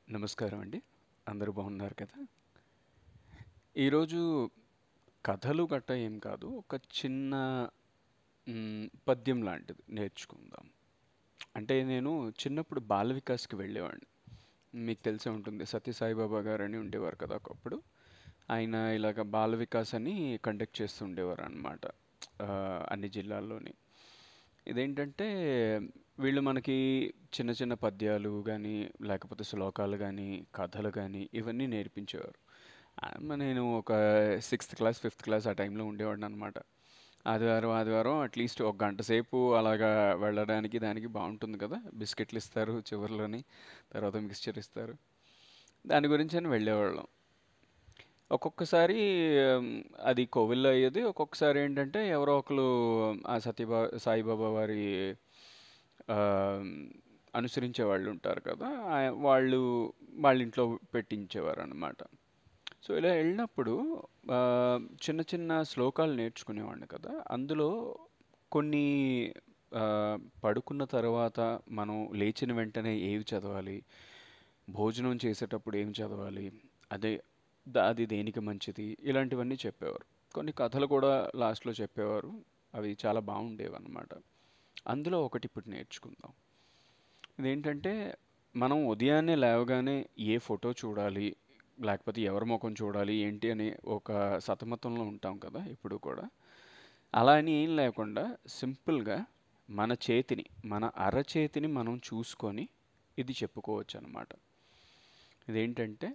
నమస్కారం అండి. అందరూ బాగున్నారు కదా? ఈరోజు కథలు గట్ట ఏం కాదు. ఒక చిన్న పద్యం లాంటిది నేర్చుకుందాం. అంటే నేను చిన్నప్పుడు బాల వికాస్‌కి వెళ్ళేవాడిని. మీకు తెలిసే ఉంటుంది. సత్య సాయిబాబా గారని ఉండేవారు కదా ఒకప్పుడు. ఆయన ఇలాగ బాల వికాస్ అని కండక్ట్ చేస్తూ ఉండేవారనమాట. అన్ని జిల్లాల్లోని. ఇదేంటంటే వీళ్ళు మనకి చిన్న చిన్న పద్యాలు గానీ, లేకపోతే శ్లోకాలు గానీ, కథలు గానీ ఇవన్నీ నేర్పించేవారు. నేను ఒక సిక్స్త్ క్లాస్, ఫిఫ్త్ క్లాస్ ఆ టైంలో ఉండేవాడిననమాట. ఆదివారం, ఆదివారం అట్లీస్ట్ ఒక గంట సేపు అలాగా వెళ్ళడానికి దానికి బావుంటుంది కదా! బిస్కెట్లు ఇస్తారు చివర్లోని. తర్వాత మిక్స్చర్ ఇస్తారు. దాని గురించని వెళ్ళేవాళ్ళం. ఒక్కొక్కసారి హ్మ్, అది కోవిల్‌లో అయ్యేది. ఒక్కొక్కసారి ఏంటంటే ఎవరో ఒకళ్ళు ఆ సాయిబాబా వారి ఆహ్, అనుసరించే వాళ్ళు ఉంటారు కదా! వాళ్ళు వాళ్ళ ఇంట్లో పెట్టించేవారనమాట. సో, ఇలా ఎళ్ళినప్పుడు చిన్న చిన్న శ్లోకాలు నేర్చుకునేవాడిని కదా! అందులో కొన్ని పడుకున్న తర్వాత మనం లేచిన వెంటనే ఏవి చదవాలి? భోజనం చేసేటప్పుడు ఏం చదవాలి? అదే అది దేనికి మంచిది? ఇలాంటివన్నీ చెప్పేవారు. కొన్ని కథలు కూడా లాస్ట్‌లో చెప్పేవారు. అవి చాలా బావుండేవన్నమాట. అందులో ఒకటి ఇప్పుడు నేర్చుకుందాం. ఇదేంటంటే మనం ఉదయాన్నే లేవగానే ఏ ఫోటో చూడాలి? లేకపోతే ఎవరి మొఖం చూడాలి? ఏంటి అని ఒక సతమతంలో ఉంటాం కదా! ఎప్పుడు కూడా. అలా అని ఏం లేకుండా సింపుల్‌గా మన చేతిని, మన అరచేతిని మనం చూసుకొని ఇది చెప్పుకోవచ్చనమాట. ఇదేంటంటే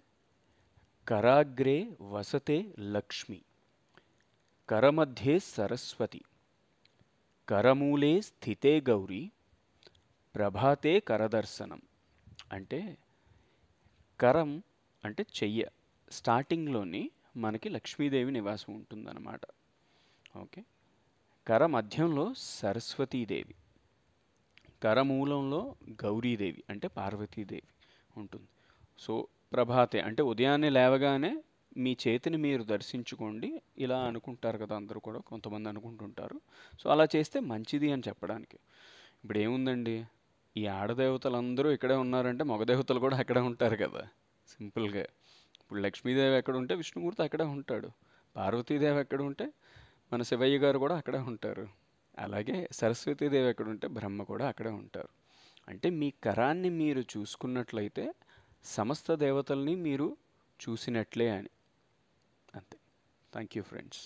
కరాగ్రే వసతే లక్ష్మి, కరమధ్యే సరస్వతి, కరమూలే స్థితే గౌరి, ప్రభాతే కరదర్శనం. అంటే కరం అంటే చెయ్య. స్టార్టింగ్‌లోని మనకి లక్ష్మీదేవి నివాసం ఉంటుందన్నమాట. ఓకే. కర మధ్యంలో సరస్వతీదేవి, కరమూలంలో గౌరీదేవి అంటే పార్వతీదేవి ఉంటుంది. సో, ప్రభాతే అంటే ఉదయాన్నే లేవగానే మీ చేతిని మీరు దర్శించుకోండి. ఇలా అనుకుంటారు కదా! అందరూ కూడా కొంతమంది అనుకుంటుంటారు. సో, అలా చేస్తే మంచిది అని చెప్పడానికి. ఇప్పుడేముందండి, ఈ ఆడదేవతలందరూ ఇక్కడే ఉన్నారంటే మగ దేవతలు కూడా అక్కడే ఉంటారు కదా! సింపుల్‌గా. ఇప్పుడు లక్ష్మీదేవి ఎక్కడుంటే విష్ణుమూర్తి అక్కడే ఉంటాడు. పార్వతీదేవి ఎక్కడుంటే మన శివయ్య గారు కూడా అక్కడే ఉంటారు. అలాగే సరస్వతీదేవి ఎక్కడుంటే బ్రహ్మ కూడా అక్కడే ఉంటారు. అంటే మీ కరాన్ని మీరు చూసుకున్నట్లయితే సమస్త దేవతల్ని మీరు చూసినట్లే అని. అంతే. Thank you friends.